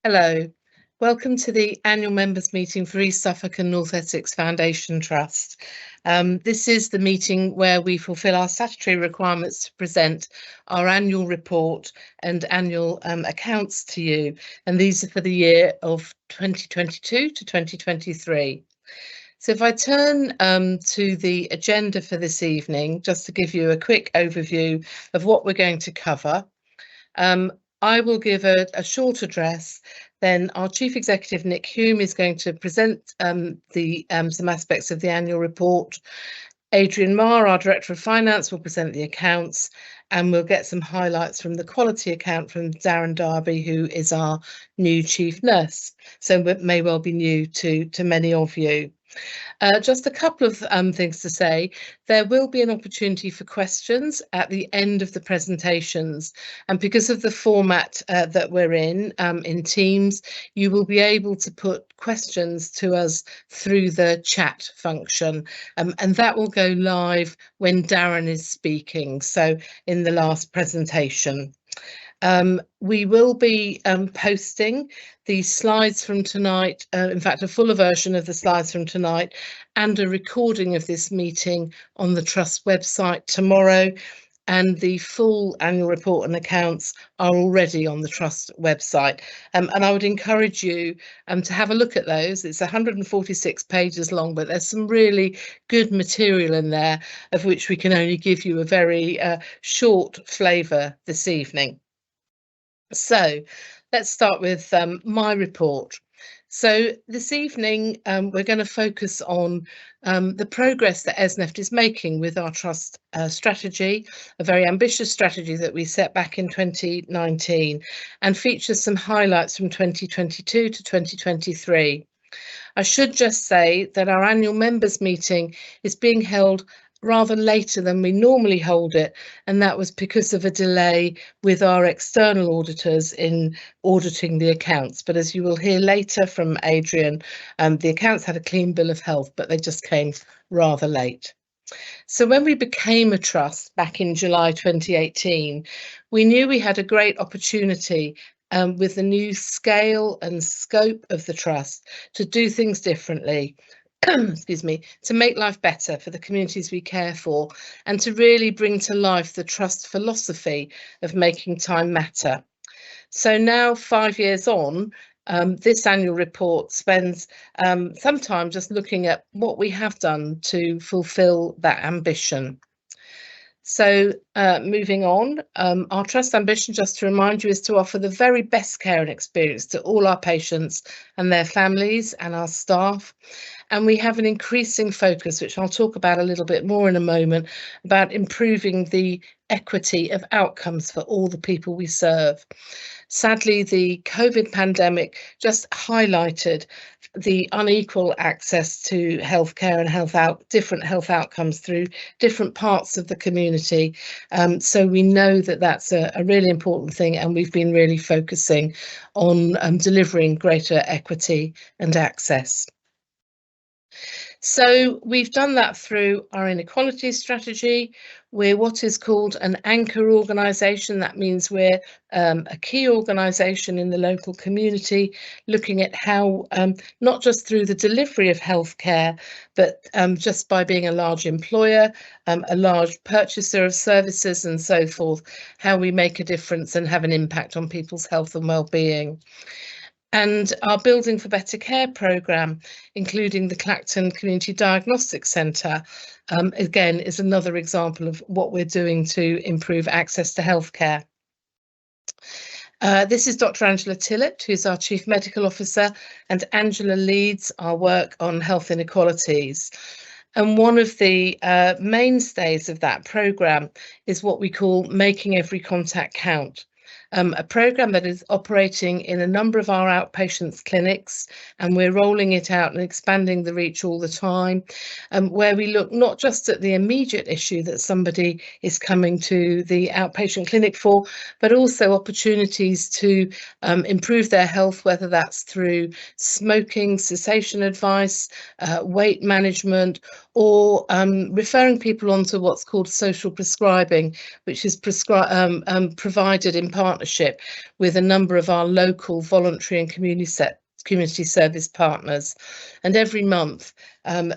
Hello, welcome to the annual members meeting for East Suffolk and North Essex Foundation Trust. This is the meeting where we fulfil our statutory requirements to present our annual report and annual accounts to you, and these are for the year of 2022 to 2023. So if I turn to the agenda for this evening, just to give you a quick overview of what we're going to cover. I will give a short address, then our Chief Executive, Nick Hulme, is going to present some aspects of the annual report. Adrian Marr, our Director of Finance, will present the accounts, and we'll get some highlights from the quality account from Darren Darby, who is our new Chief Nurse, so it may well be new to many of you. Just a couple of things to say. There will be an opportunity for questions at the end of the presentations, and because of the format that we're in Teams, you will be able to put questions to us through the chat function, and that will go live when Darren is speaking, so in the last presentation. We will be posting the slides from tonight, in fact, a fuller version of the slides from tonight and a recording of this meeting on the Trust website tomorrow. And the full annual report and accounts are already on the Trust website. And I would encourage you to have a look at those. It's 146 pages long, but there's some really good material in there, of which we can only give you a very short flavour this evening. So let's start with my report. So this evening, we're going to focus on the progress that ESNEFT is making with our trust strategy, a very ambitious strategy that we set back in 2019, and features some highlights from 2022 to 2023. I should just say that our annual members meeting is being held rather later than we normally hold it, and that was because of a delay with our external auditors in auditing the accounts. But as you will hear later from Adrian, the accounts had a clean bill of health, but they just came rather late. So when we became a trust back in July 2018, we knew we had a great opportunity with the new scale and scope of the trust to do things differently. Excuse me, to make life better for the communities we care for, and to really bring to life the trust philosophy of making time matter. So now, 5 years on, this annual report spends some time just looking at what we have done to fulfil that ambition. So moving on, our trust ambition, just to remind you, is to offer the very best care and experience to all our patients and their families and our staff. And we have an increasing focus, which I'll talk about a little bit more in a moment, about improving the equity of outcomes for all the people we serve. Sadly, the COVID pandemic just highlighted the unequal access to healthcare and different health outcomes through different parts of the community. So we know that that's a really important thing, and we've been really focusing on delivering greater equity and access. So we've done that through our inequality strategy. We're what is called an anchor organisation. That means we're a key organisation in the local community, looking at how, not just through the delivery of healthcare, but just by being a large employer, a large purchaser of services and so forth, how we make a difference and have an impact on people's health and well-being. And our Building for Better Care programme, including the Clacton Community Diagnostic Centre, again, is another example of what we're doing to improve access to healthcare. This is Dr. Angela Tillett, who's our Chief Medical Officer, and Angela leads our work on health inequalities. And one of the mainstays of that programme is what we call Making Every Contact Count. A programme that is operating in a number of our outpatients clinics, and we're rolling it out and expanding the reach all the time, where we look not just at the immediate issue that somebody is coming to the outpatient clinic for, but also opportunities to improve their health, whether that's through smoking cessation advice, weight management, or referring people onto what's called social prescribing, which is provided in partnership partnership with a number of our local voluntary and community service partners, and every month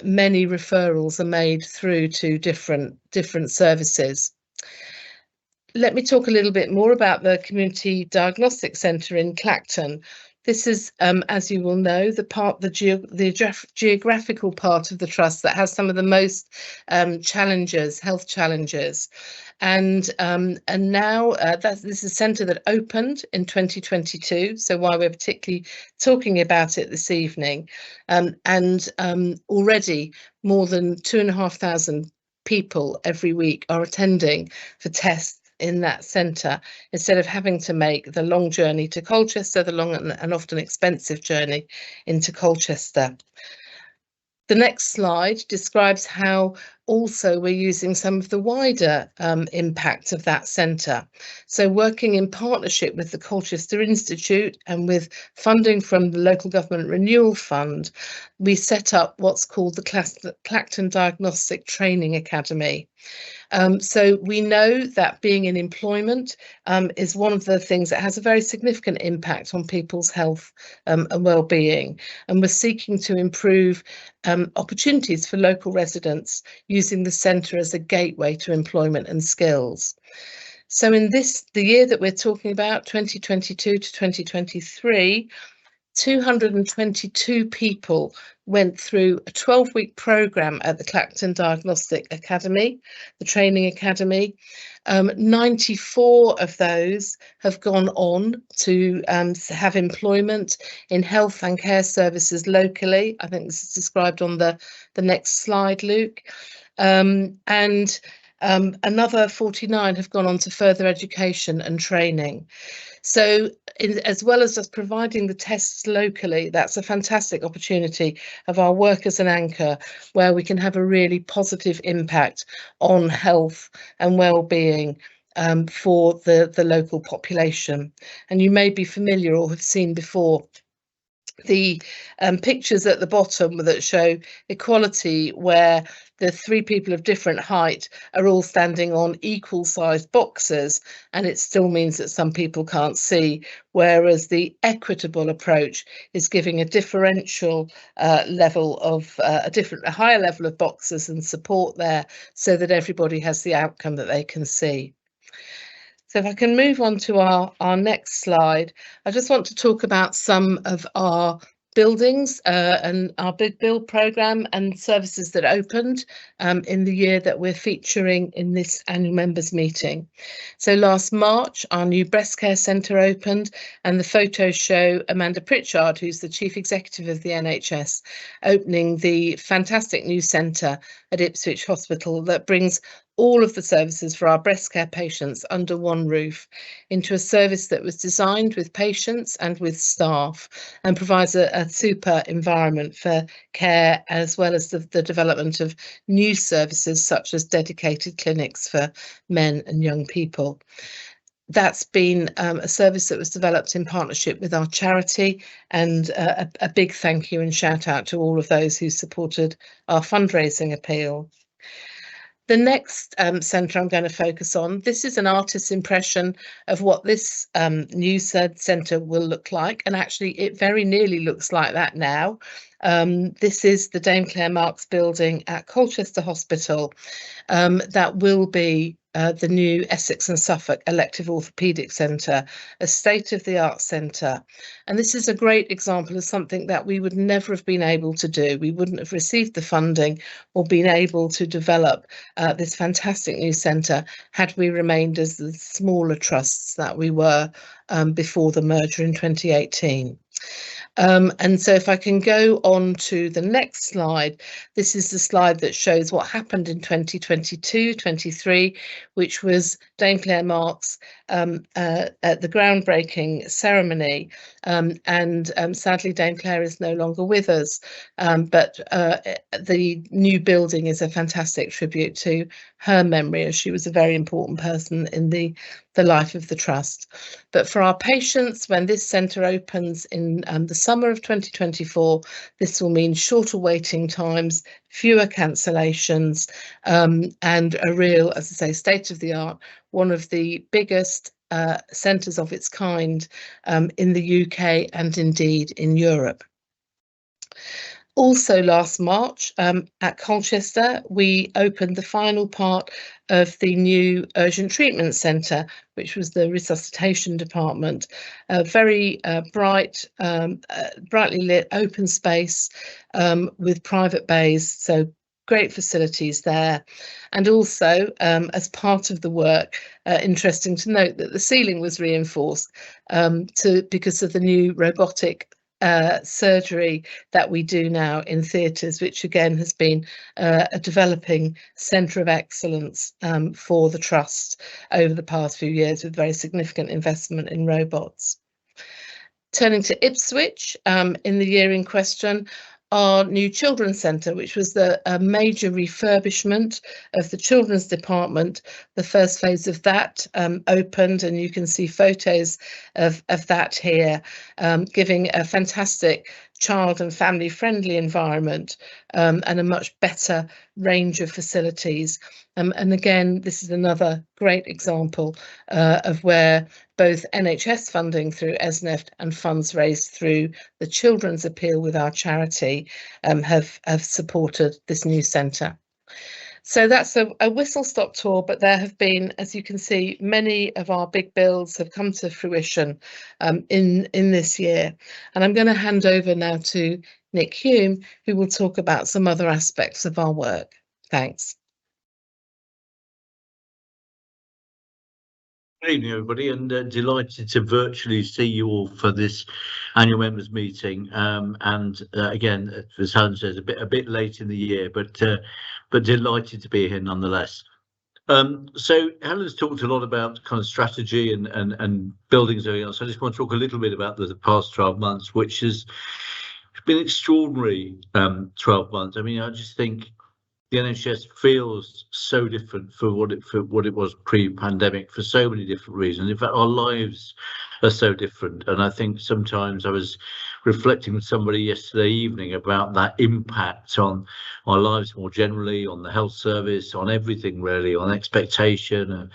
many referrals are made through to different services. Let me talk a little bit more about the Community Diagnostic Centre in Clacton. This is, as you will know, the geographical part of the trust that has some of the most health challenges. And now this is a centre that opened in 2022, so why we're particularly talking about it this evening. Already more than 2,500 people every week are attending for tests in that centre, instead of having to make the long journey to Colchester, the long and often expensive journey into Colchester. The next slide describes how also we're using some of the wider impact of that centre. So working in partnership with the Colchester Institute and with funding from the Local Government Renewal Fund, we set up what's called the Clacton Diagnostic Training Academy. So we know that being in employment is one of the things that has a very significant impact on people's health and well-being, and we're seeking to improve opportunities for local residents using the centre as a gateway to employment and skills. So in the year that we're talking about, 2022 to 2023, 222 people went through a 12-week programme at the Clacton Diagnostic Academy, the Training Academy. 94 of those have gone on to have employment in health and care services locally. I think this is described on the next slide, Luke. Another 49 have gone on to further education and training. So as well as just providing the tests locally, that's a fantastic opportunity of our work as an anchor, where we can have a really positive impact on health and well-being for the local population. And you may be familiar or have seen before the pictures at the bottom that show equality, where the three people of different height are all standing on equal sized boxes, and it still means that some people can't see, whereas the equitable approach is giving a differential level of a higher level of boxes and support there, so that everybody has the outcome that they can see. So if I can move on to our next slide, I just want to talk about some of our buildings and our big build programme and services that opened in the year that we're featuring in this annual members meeting. So last March, our new breast care centre opened, and the photos show Amanda Pritchard, who's the Chief Executive of the NHS, opening the fantastic new centre at Ipswich Hospital that brings all of the services for our breast care patients under one roof, into a service that was designed with patients and with staff, and provides a super environment for care, as well as the development of new services such as dedicated clinics for men and young people. That's been a service that was developed in partnership with our charity, and a big thank you and shout out to all of those who supported our fundraising appeal. The next centre I'm going to focus on, this is an artist's impression of what this new centre will look like, and actually it very nearly looks like that now. This is the Dame Clare Marks building at Colchester Hospital. That will be the new Essex and Suffolk Elective Orthopaedic Centre, a state-of-the-art centre. And this is a great example of something that we would never have been able to do. We wouldn't have received the funding or been able to develop this fantastic new centre had we remained as the smaller trusts that we were before the merger in 2018. And so if I can go on to the next slide, this is the slide that shows what happened in 2022-23, which was Dame Clare Marks at the groundbreaking ceremony. Sadly, Dame Clare is no longer with us, but the new building is a fantastic tribute to her memory, as she was a very important person in the life of the trust. But for our patients, when this centre opens in the summer of 2024, this will mean shorter waiting times, fewer cancellations, and a real, as I say, state-of-the-art, one of the biggest centres of its kind in the UK and indeed in Europe. Also last March at Colchester, we opened the final part of the new urgent treatment centre, which was the resuscitation department. A very brightly lit open space with private bays, so great facilities there. And also, as part of the work, interesting to note that the ceiling was reinforced because of the new robotic surgery that we do now in theatres, which again has been a developing centre of excellence for the Trust over the past few years, with very significant investment in robots. Turning to Ipswich, in the year in question, our new children's centre, which was a major refurbishment of the children's department. The first phase of that opened, and you can see photos of that here, giving a fantastic child and family friendly environment and a much better range of facilities. And again, this is another great example of where both NHS funding through ESNEFT and funds raised through the Children's Appeal with our charity have supported this new centre. So that's a whistle-stop tour, but there have been, as you can see, many of our big builds have come to fruition in this year. And I'm going to hand over now to Nick Hulme, who will talk about some other aspects of our work. Thanks. Good evening, everybody, and delighted to virtually see you all for this annual members meeting. Again, as Helen says, a bit late in the year, but delighted to be here nonetheless. So Helen's talked a lot about kind of strategy and buildings and everything else. I just want to talk a little bit about the past 12 months, which has been extraordinary 12 months. I mean, I just think the NHS feels so different for what it was pre-pandemic for so many different reasons. In fact, our lives are so different. And I think sometimes I was reflecting with somebody yesterday evening about that impact on our lives more generally, on the health service, on everything really, on expectation,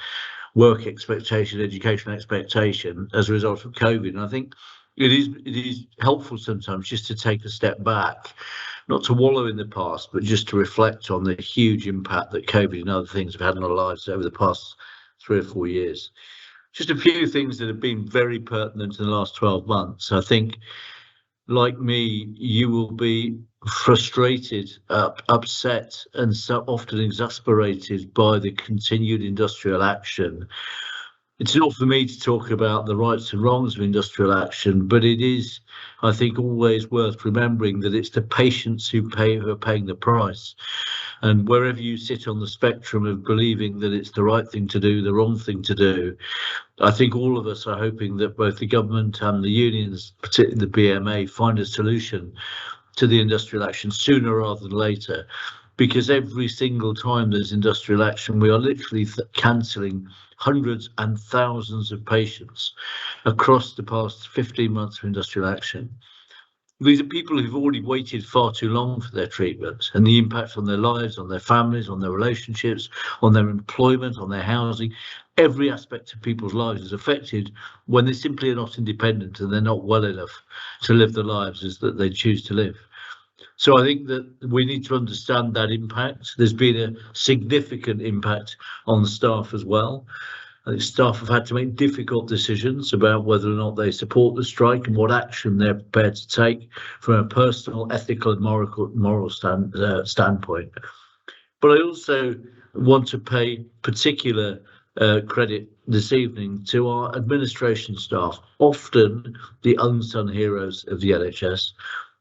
work expectation, education expectation as a result of COVID. And I think it is helpful sometimes just to take a step back, not to wallow in the past, but just to reflect on the huge impact that COVID and other things have had on our lives over the past 3 or 4 years. Just a few things that have been very pertinent in the last 12 months. I think, like me, you will be frustrated, upset, and so often exasperated by the continued industrial action. It's not for me to talk about the rights and wrongs of industrial action, but it is, I think, always worth remembering that it's the patients who are paying the price. And wherever you sit on the spectrum of believing that it's the right thing to do, the wrong thing to do, I think all of us are hoping that both the government and the unions, particularly the BMA, find a solution to the industrial action sooner rather than later. Because every single time there's industrial action, we are literally cancelling hundreds and thousands of patients across the past 15 months of industrial action. These are people who've already waited far too long for their treatment, and the impact on their lives, on their families, on their relationships, on their employment, on their housing, every aspect of people's lives is affected when they simply are not independent and they're not well enough to live the lives as that they choose to live. So I think that we need to understand that impact. There's been a significant impact on the staff as well. I think staff have had to make difficult decisions about whether or not they support the strike and what action they're prepared to take from a personal, ethical and moral standpoint. But I also want to pay particular credit this evening to our administration staff, often the unsung heroes of the NHS.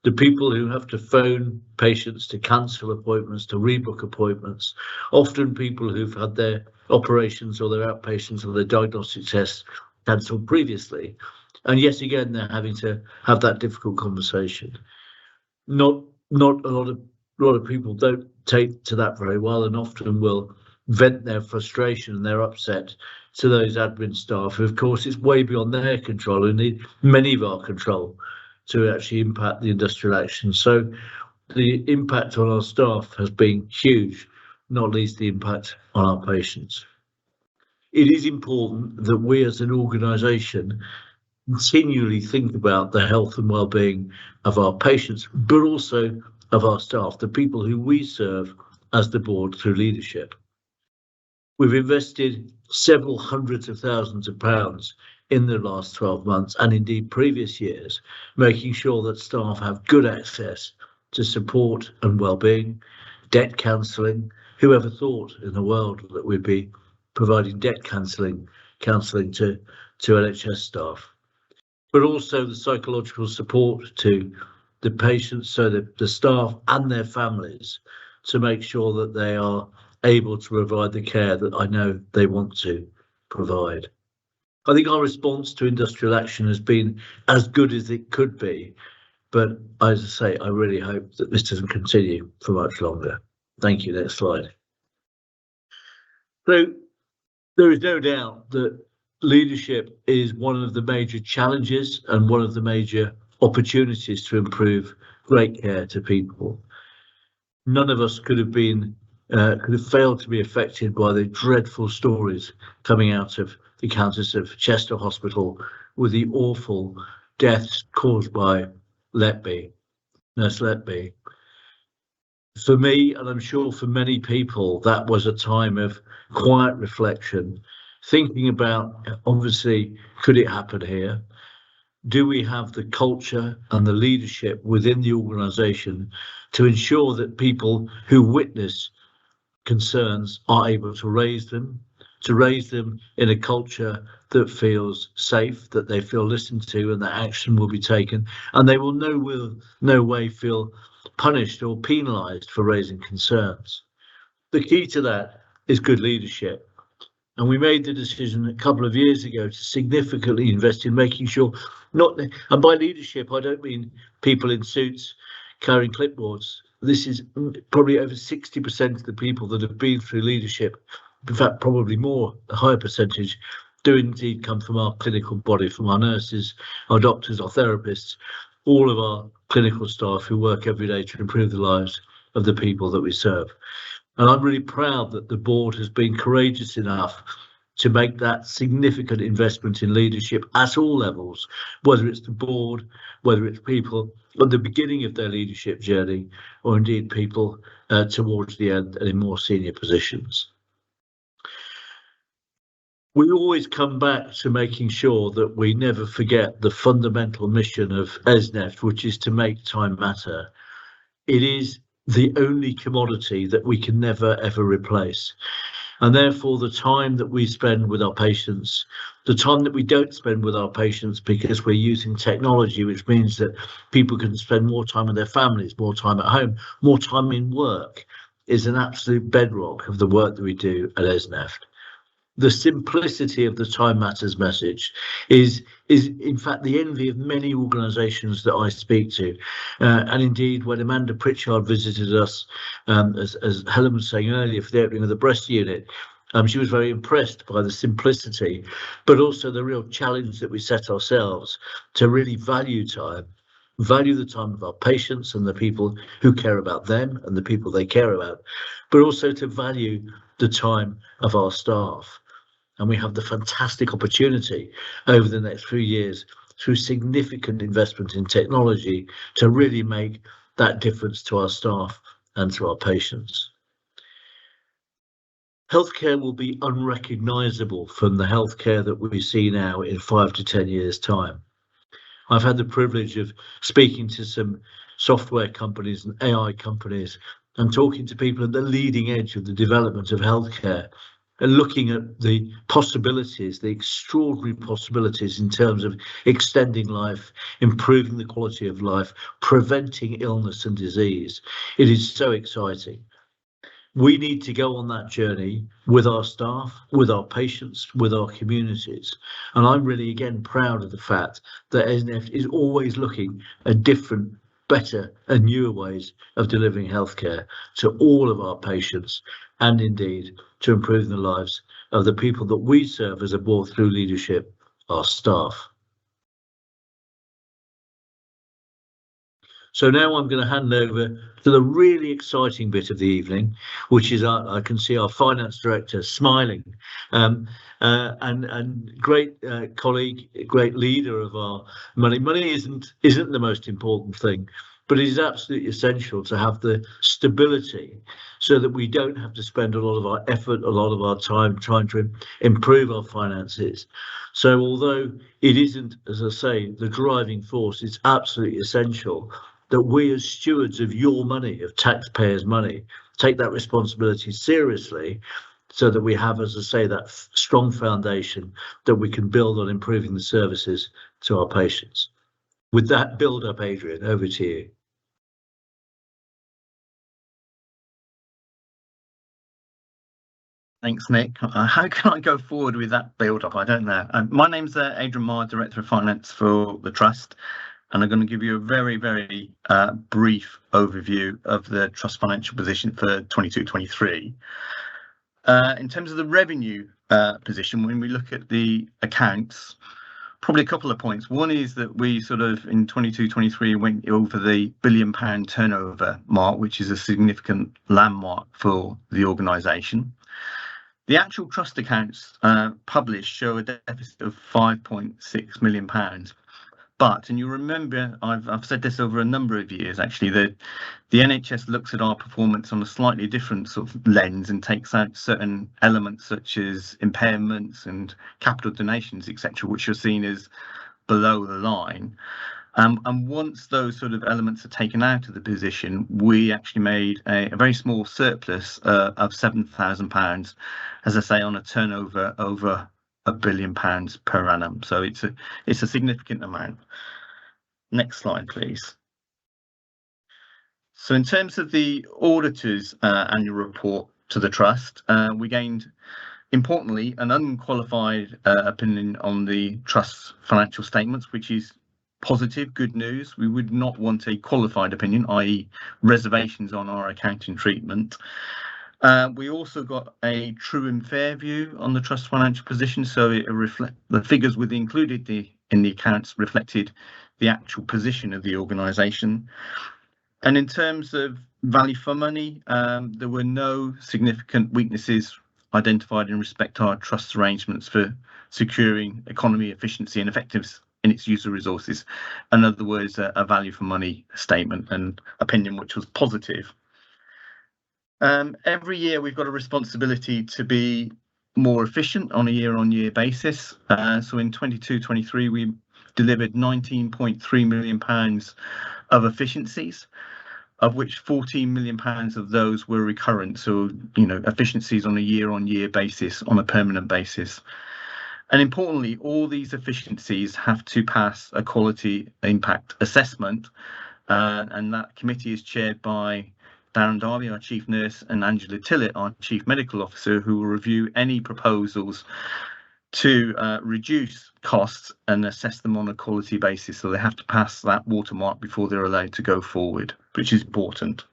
The people who have to phone patients to cancel appointments, to rebook appointments, often people who've had their operations or their outpatients or their diagnostic tests cancelled previously. And yet again, they're having to have that difficult conversation. Not a lot of people don't take to that very well, and often will vent their frustration and their upset to those admin staff who, of course, it's way beyond their control and need many of our control to actually impact the industrial action. So the impact on our staff has been huge, not least the impact on our patients. it is important that we as an organisation continually think about the health and well-being of our patients, but also of our staff, the people who we serve as the board through leadership. We've invested several hundreds of thousands of pounds in the last 12 months and indeed previous years, making sure that staff have good access to support and well-being, debt counselling. Who ever thought in the world that we'd be providing debt counselling to NHS staff? But also the psychological support to the patients, so that the staff and their families, to make sure that they are able to provide the care that I know they want to provide. I think our response to industrial action has been as good as it could be, but as I say, I really hope that this doesn't continue for much longer. Thank you. Next slide. So there is no doubt that leadership is one of the major challenges and one of the major opportunities to improve great care to people. None of us could have failed to be affected by the dreadful stories coming out of the Countess of Chester Hospital with the awful deaths caused by Nurse Letby. For me, and I'm sure for many people, that was a time of quiet reflection, thinking about, obviously, could it happen here? Do we have the culture and the leadership within the organisation to ensure that people who witness concerns are able to raise them in a culture that feels safe, that they feel listened to, and that action will be taken, and they will no way feel punished or penalised for raising concerns. The key to that is good leadership. And we made the decision a couple of years ago to significantly invest in making sure, and by leadership, I don't mean people in suits carrying clipboards. This is probably over 60% of the people that have been through leadership, in fact, probably more, a higher percentage, do indeed come from our clinical body, from our nurses, our doctors, our therapists, all of our clinical staff who work every day to improve the lives of the people that we serve. And I'm really proud that the board has been courageous enough to make that significant investment in leadership at all levels, whether it's the board, whether it's people at the beginning of their leadership journey, or indeed people towards the end and in more senior positions. We always come back to making sure that we never forget the fundamental mission of ESNEFT, which is to make time matter. It is the only commodity that we can never ever replace, and therefore the time that we spend with our patients, the time that we don't spend with our patients because we're using technology, which means that people can spend more time with their families, more time at home, more time in work, is an absolute bedrock of the work that we do at ESNEFT. The simplicity of the time matters message is in fact the envy of many organisations that I speak to, and indeed when Amanda Pritchard visited us, as Helen was saying earlier, for the opening of the breast unit, she was very impressed by the simplicity, but also the real challenge that we set ourselves to really value the time of our patients and the people who care about them and the people they care about, but also to value the time of our staff. And we have the fantastic opportunity over the next few years, through significant investment in technology, to really make that difference to our staff and to our patients. Healthcare will be unrecognisable from the healthcare that we see now in 5 to 10 years' time. I've had the privilege of speaking to some software companies and AI companies and talking to people at the leading edge of the development of healthcare, and looking at the possibilities, the extraordinary possibilities in terms of extending life, improving the quality of life, preventing illness and disease. It is so exciting. We need to go on that journey with our staff, with our patients, with our communities. And I'm really, again, proud of the fact that ESNEFT is always looking at different, better and newer ways of delivering healthcare to all of our patients, and indeed to improve the lives of the people that we serve as a board through leadership, our staff. So now I'm going to hand over to the really exciting bit of the evening, which is I can see our finance director smiling, and great colleague, great leader of our money. Money isn't the most important thing, but it is absolutely essential to have the stability so that we don't have to spend a lot of our effort, a lot of our time trying to improve our finances. So although it isn't, as I say, the driving force, it's absolutely essential that we as stewards of your money, of taxpayers' money, take that responsibility seriously so that we have, as I say, that strong foundation that we can build on improving the services to our patients. With that build up, Adrian, over to you. Thanks, Nick. How can I go forward with that build-up? I don't know. My name's Adrian Marr, Director of Finance for the Trust, and I'm going to give you a very, very brief overview of the Trust financial position for 22-23. In terms of the revenue position, when we look at the accounts, probably a couple of points. One is that we sort of in 22-23 went over the £1 billion turnover mark, which is a significant landmark for the organisation. The actual trust accounts published show a deficit of £5.6 million. But, and you remember, I've said this over a number of years actually, that the NHS looks at our performance on a slightly different sort of lens and takes out certain elements such as impairments and capital donations, etc., which are seen as below the line. And once those sort of elements are taken out of the position, we actually made a very small surplus of £7,000, as I say, on a turnover over £1 billion per annum. So it's a significant amount. Next slide, please. So in terms of the auditor's annual report to the Trust, we gained, importantly, an unqualified opinion on the Trust's financial statements, which is positive, good news. We would not want a qualified opinion, i.e. reservations on our accounting treatment. We also got a true and fair view on the Trust financial position, so it the figures were included in the accounts reflected the actual position of the organisation. And in terms of value for money, there were no significant weaknesses identified in respect to our Trust arrangements for securing economy, efficiency and effectiveness in its use of resources. In other words, a value for money statement and opinion which was positive. Every year we've got a responsibility to be more efficient on a year-on-year basis. So in 22-23 we delivered £19.3 million of efficiencies, of which £14 million of those were recurrent. So, you know, efficiencies on a year-on-year basis, on a permanent basis. And importantly, all these efficiencies have to pass a quality impact assessment, and that committee is chaired by Darren Darby, our Chief Nurse, and Angela Tillett, our Chief Medical Officer, who will review any proposals to reduce costs and assess them on a quality basis. So they have to pass that watermark before they're allowed to go forward, which is important.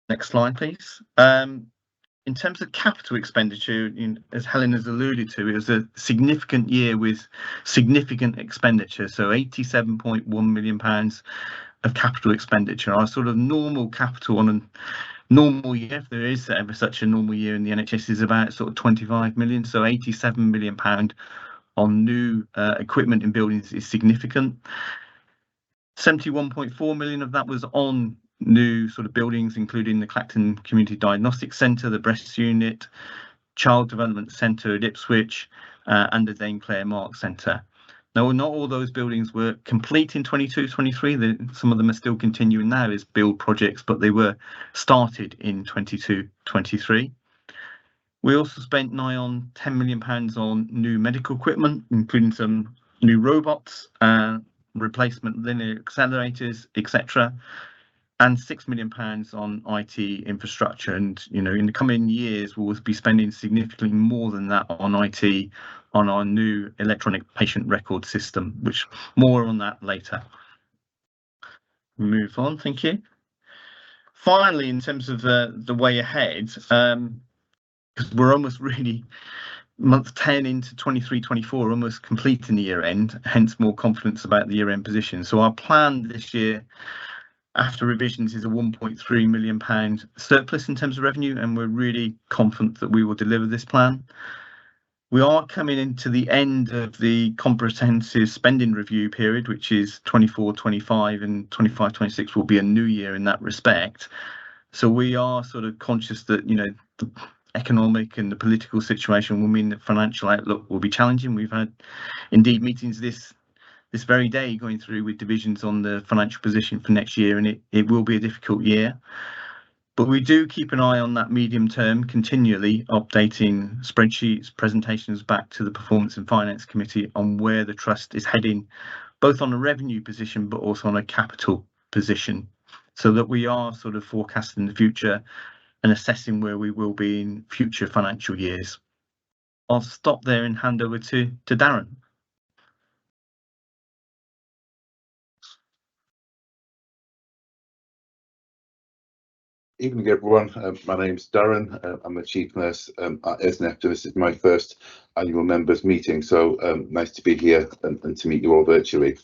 Next slide, please. In terms of capital expenditure, as Helen has alluded to, it was a significant year with significant expenditure. So £87.1 million of capital expenditure. Our sort of normal capital on a normal year, if there is ever such a normal year in the NHS, is about sort of 25 million. So £87 million on new equipment in buildings is significant. 71.4 million of that was on new sort of buildings, including the Clacton Community Diagnostic Centre, the Breast Unit, Child Development Centre at Ipswich, and the Dame Clare Mark Centre. Now, not all those buildings were complete in 22-23. Some of them are still continuing now as build projects, but they were started in 22-23. We also spent nigh on £10 million on new medical equipment, including some new robots, replacement linear accelerators, etc., and £6 million on IT infrastructure. And, you know, in the coming years, we'll be spending significantly more than that on IT, on our new electronic patient record system, which more on that later. Move on, thank you. Finally, in terms of the way ahead, because we're almost really month 10 into 23-24, almost completing the year end, hence more confidence about the year end position. So our plan this year, after revisions, is a £1.3 million surplus in terms of revenue, and we're really confident that we will deliver this plan. We are coming into the end of the comprehensive spending review period, which is 24-25, and 25-26 will be a new year in that respect. So we are sort of conscious that, you know, the economic and the political situation will mean that financial outlook will be challenging. We've had indeed meetings this very day going through with divisions on the financial position for next year, and it will be a difficult year. But we do keep an eye on that medium term, continually updating spreadsheets, presentations back to the Performance and Finance Committee on where the trust is heading, both on a revenue position but also on a capital position, so that we are sort of forecasting the future and assessing where we will be in future financial years. I'll stop there and hand over to Darren. Evening, everyone. My name's Darren. I'm the Chief Nurse at ESNEFT, and this is my first annual members meeting, so nice to be here and to meet you all virtually.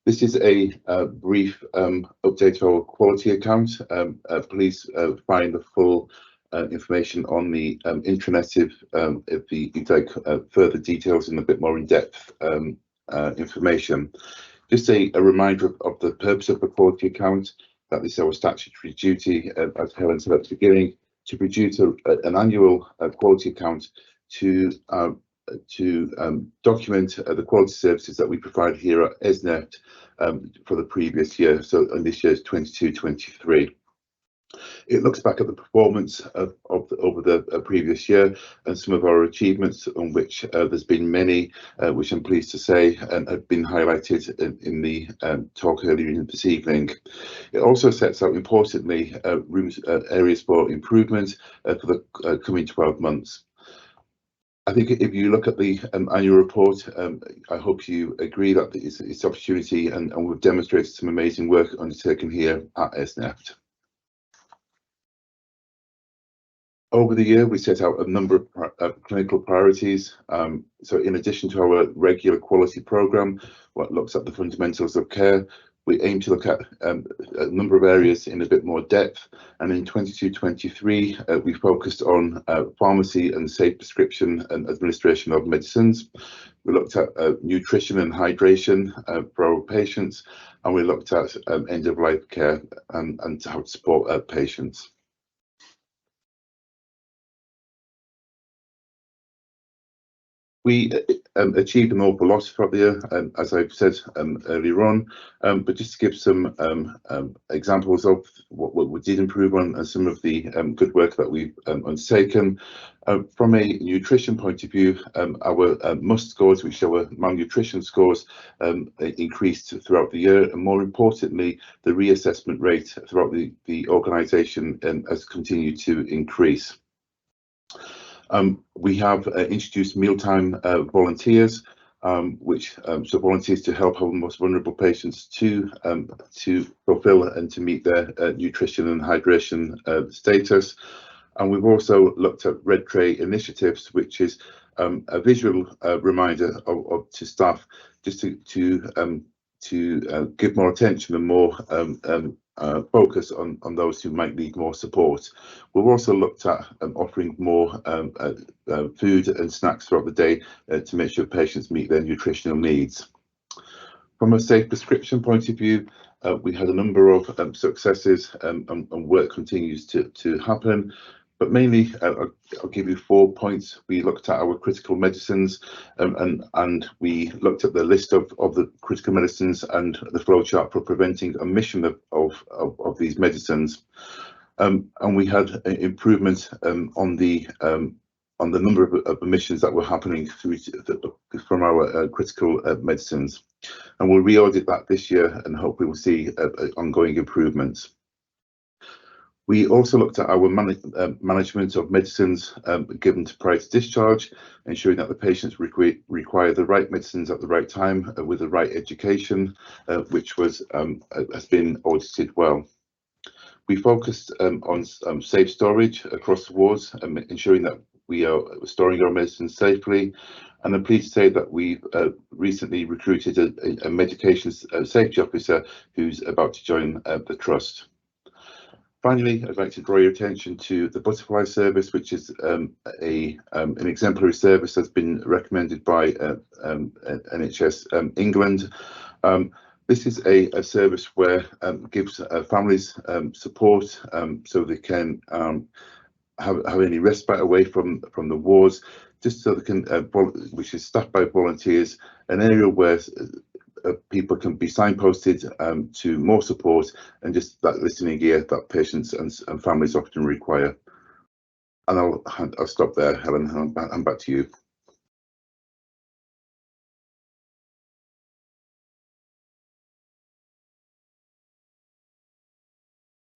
This is a brief update of our quality account. Please find the full information on the intranet if you'd like further details and a bit more in-depth information. Just a reminder of the purpose of the quality account, that this is our statutory duty, as Helen said at the beginning, to produce an annual quality account to document the quality services that we provide here at ESNEFT for the previous year, so in this year's 22-23. It looks back at the performance over the previous year and some of our achievements, on which there's been many, which I'm pleased to say have been highlighted in the talk earlier this evening. It also sets out, importantly, areas for improvement for the coming 12 months. I think if you look at the annual report, I hope you agree that it's opportunity, and we've demonstrated some amazing work undertaken here at ESNEFT. Over the year, we set out a number of clinical priorities. So in addition to our regular quality programme, what looks at the fundamentals of care, we aim to look at a number of areas in a bit more depth. And in 22-23, we focused on pharmacy and safe prescription and administration of medicines. We looked at nutrition and hydration for our patients, and we looked at end-of-life care and how to support patients. We achieved an awful lot throughout the year, as I've said earlier on, but just to give some examples of what we did improve on and some of the good work that we've undertaken. From a nutrition point of view, our MUST scores, which are our malnutrition scores, increased throughout the year, and more importantly, the reassessment rate throughout the organisation has continued to increase. We have introduced mealtime volunteers, which so volunteers to help our most vulnerable patients to fulfil and to meet their nutrition and hydration status. And we've also looked at red tray initiatives, which is a visual reminder to staff just to give more attention and more focus on those who might need more support. We've also looked at offering more food and snacks throughout the day to make sure patients meet their nutritional needs. From a safe prescription point of view, we had a number of successes, and work continues to happen. But mainly, I'll give you 4 points. We looked at our critical medicines, and we looked at the list of the critical medicines and the flowchart for preventing omission of these medicines. And we had improvement on the number of omissions that were happening from our critical medicines. And we'll re-audit that this year, and hopefully we'll see ongoing improvements. We also looked at our management of medicines given prior to discharge, ensuring that the patients require the right medicines at the right time with the right education, which has been audited well. We focused on safe storage across the wards, ensuring that we are storing our medicines safely. And I'm pleased to say that we've recently recruited a medication safety officer who's about to join the trust. Finally, I'd like to draw your attention to the butterfly service, which is an exemplary service that's been recommended by NHS England. This is a service where gives families support so they can have any respite away from the wards, just so they can, which is staffed by volunteers, an area where people can be signposted to more support and just that listening ear that patients and families often require. And I'll stop there, Helen, and back to you.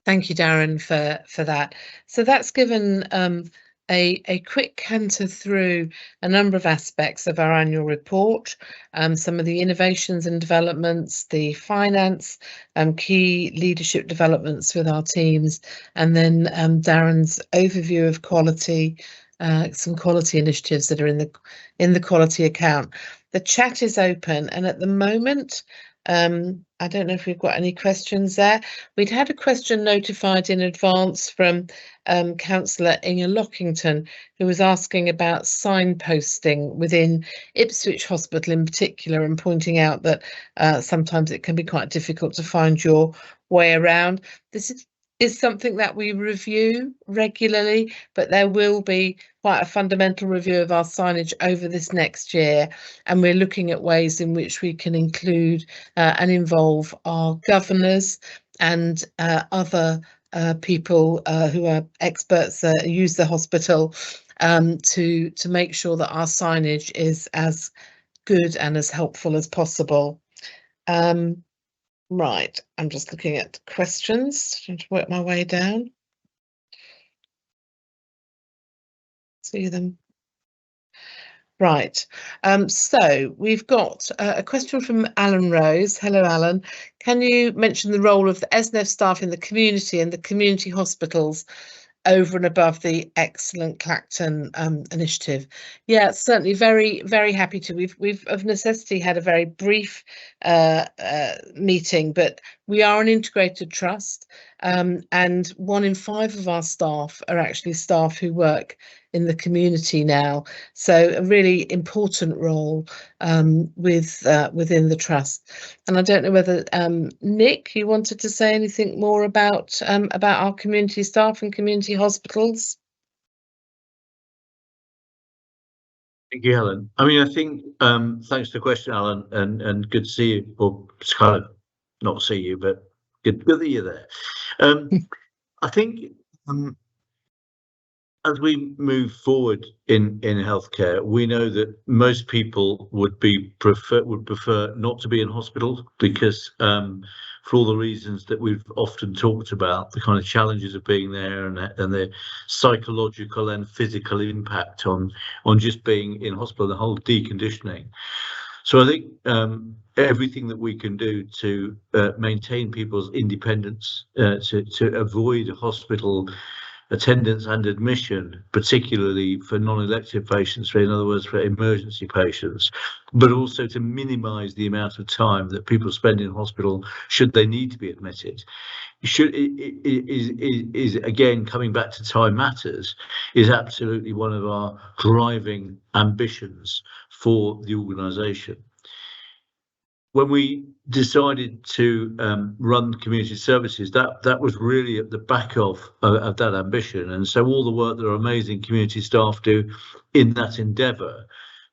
Thank you, Darren, for that. So that's given a quick canter through a number of aspects of our annual report, some of the innovations and developments, the finance, key leadership developments with our teams, and then Darren's overview of quality, some quality initiatives that are in the quality account. The chat is open, and at the moment, I don't know if we've got any questions there. We'd had a question notified in advance from Councillor Inge Lockington, who was asking about signposting within Ipswich Hospital in particular, and pointing out that sometimes it can be quite difficult to find your way around. This is something that we review regularly, but there will be quite a fundamental review of our signage over this next year, and we're looking at ways in which we can include and involve our governors and other people who are experts who use the hospital to make sure that our signage is as good and as helpful as possible. Right, I'm just looking at questions, trying to work my way down. See them. Right, so we've got a question from Alan Rose. Hello, Alan. Can you mention the role of the ESNEFT staff in the community and the community hospitals over and above the excellent Clacton initiative? Yeah, certainly very, very happy to. We've of necessity had a very brief meeting, but we are an integrated trust, and 1 in 5 of our staff are actually staff who work in the community now. So a really important role within the trust. And I don't know whether Nick, you wanted to say anything more about our community staff and community hospitals? Thank you, Helen. I mean, I think thanks for the question, Alan, and good to see you. Or it's kind of not see you, but good that you're there. I think as we move forward in healthcare, we know that most people would prefer not to be in hospital because for all the reasons that we've often talked about, the kind of challenges of being there and the psychological and physical impact on just being in hospital, the whole deconditioning. So I think everything that we can do to maintain people's independence, to avoid hospital attendance and admission, particularly for non-elective patients, in other words, for emergency patients, but also to minimise the amount of time that people spend in hospital should they need to be admitted. Is again, coming back to time matters, is absolutely one of our driving ambitions for the organisation. When we decided to run community services, that was really at the back of that ambition. And so all the work that our amazing community staff do in that endeavour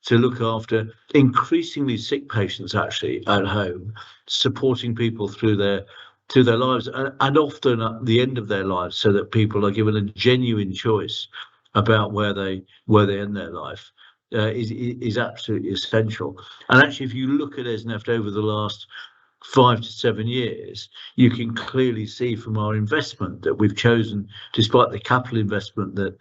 to look after increasingly sick patients actually at home, supporting people through their lives and often at the end of their lives, so that people are given a genuine choice about where they end their life. Is absolutely essential. And actually, if you look at ESNEFT over the last 5 to 7 years, you can clearly see from our investment that we've chosen, despite the capital investment that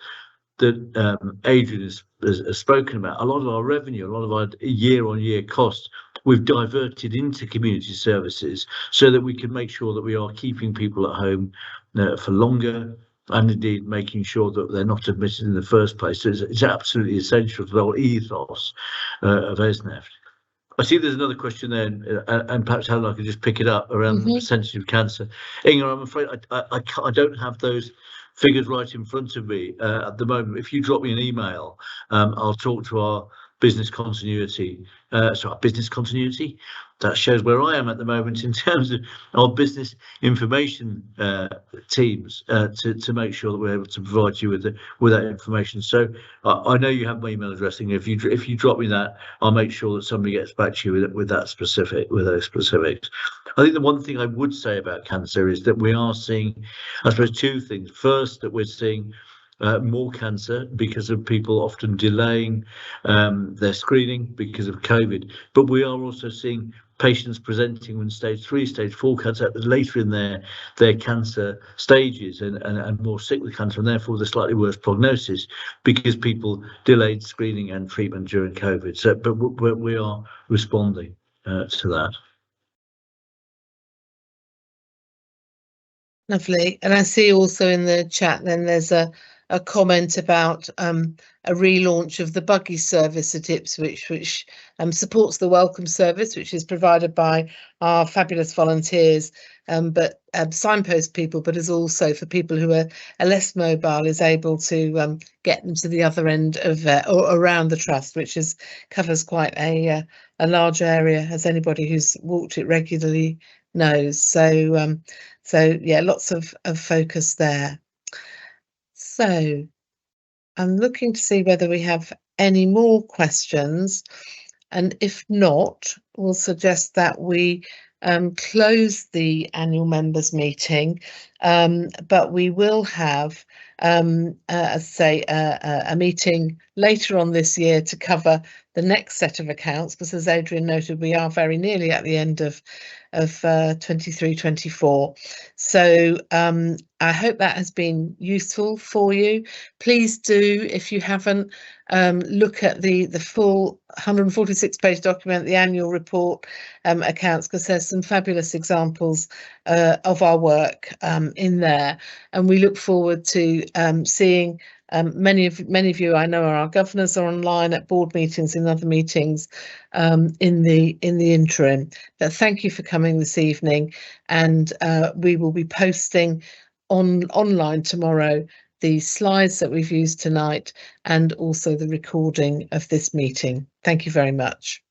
Adrian has spoken about, a lot of our revenue, a lot of our year-on-year costs, we've diverted into community services so that we can make sure that we are keeping people at home for longer, and indeed making sure that they're not admitted in the first place. So it's absolutely essential to the whole ethos of ESNEFT. I see there's another question there, and perhaps Helen, I could just pick it up around the percentage of cancer. Inga, I'm afraid I don't have those figures right in front of me at the moment. If you drop me an email, I'll talk to our business continuity. So our business continuity, that shows where I am at the moment in terms of our business information teams to make sure that we're able to provide you with that information. So I know you have my email address, and if you drop me that, I'll make sure that somebody gets back to you with those specifics. I think the one thing I would say about cancer is that we are seeing, I suppose, two things. First, that we're seeing more cancer because of people often delaying their screening because of COVID, but we are also seeing patients presenting with stage 3, stage 4 cancer later in their cancer stages and more sick with cancer, and therefore the slightly worse prognosis because people delayed screening and treatment during COVID. So, but we are responding to that. Lovely. And I see also in the chat then there's a comment about a relaunch of the buggy service at Ipswich, which supports the welcome service, which is provided by our fabulous volunteers, but signpost people, but is also for people who are less mobile, is able to get them to the other end of or around the trust, which covers quite a large area, as anybody who's walked it regularly knows. So yeah, lots of focus there. So I'm looking to see whether we have any more questions, and if not, we'll suggest that we close the annual members meeting, but we will have, as I say, a meeting later on this year to cover the next set of accounts, because as Adrian noted, we are very nearly at the end of 23-24. So I hope that has been useful for you. Please do, if you haven't, look at the full 146-page document, the annual report accounts, because there's some fabulous examples of our work in there, and we look forward to seeing many of you I know are our governors are online at board meetings and other meetings in the interim. But thank you for coming this evening, and we will be posting online tomorrow the slides that we've used tonight and also the recording of this meeting. Thank you very much.